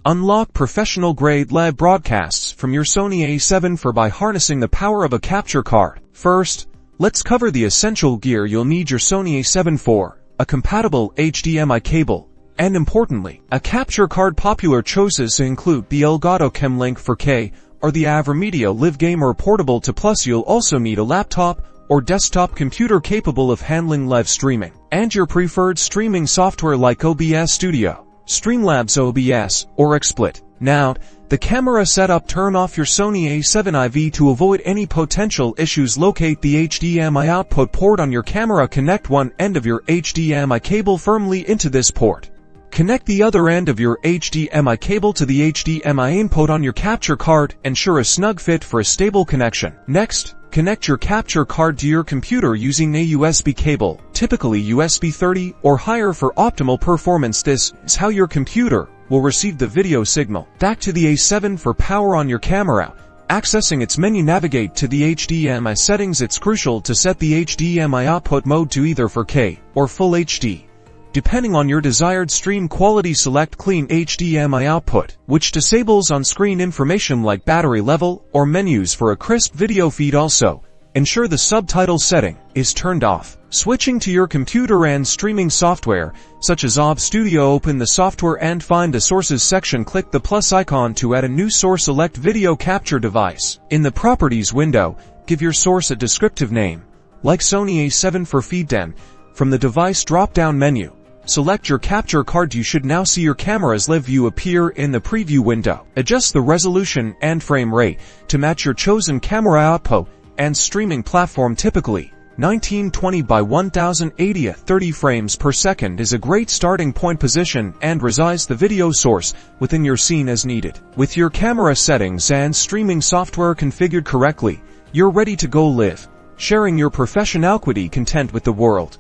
Unlock professional-grade live broadcasts from your Sony A7 IV by harnessing the power of a capture card. First, let's cover the essential gear you'll need: your Sony A7 IV, a compatible HDMI cable, and importantly, a capture card. Popular choices include the Elgato ChemLink 4K or the AverMedia Live Gamer Portable 2 Plus. You'll also need a laptop or desktop computer capable of handling live streaming, and your preferred streaming software like OBS Studio, Streamlabs OBS, or XSplit. Now, the camera setup. Turn off your Sony A7 IV to avoid any potential issues. Locate the HDMI output port on your camera. Connect one end of your HDMI cable firmly into this port. Connect the other end of your HDMI cable to the HDMI input on your capture card. Ensure a snug fit for a stable connection. Next, connect your capture card to your computer using a USB cable, typically USB 30 or higher for optimal performance. This is how your computer will receive the video signal. Back to the A7 for power on your camera. Accessing its menu, navigate to the HDMI settings. It's crucial to set the HDMI output mode to either 4K or Full HD. Depending on your desired stream quality, select Clean HDMI Output, which disables on-screen information like battery level or menus for a crisp video feed. Also, ensure the subtitle setting is turned off. Switching to your computer and streaming software, such as OBS Studio, open the software and find the Sources section. Click the plus icon to add a new source. Select Video Capture Device. In the Properties window, give your source a descriptive name, like Sony A7 for Feed10. From the Device drop-down menu, select your capture card. You should now see your camera's live view appear in the preview window. Adjust the resolution and frame rate to match your chosen camera output and streaming platform. Typically, 1920 by 1080 at 30 frames per second is a great starting point. Position and resize the video source within your scene as needed. With your camera settings and streaming software configured correctly, you're ready to go live, sharing your professionality content with the world.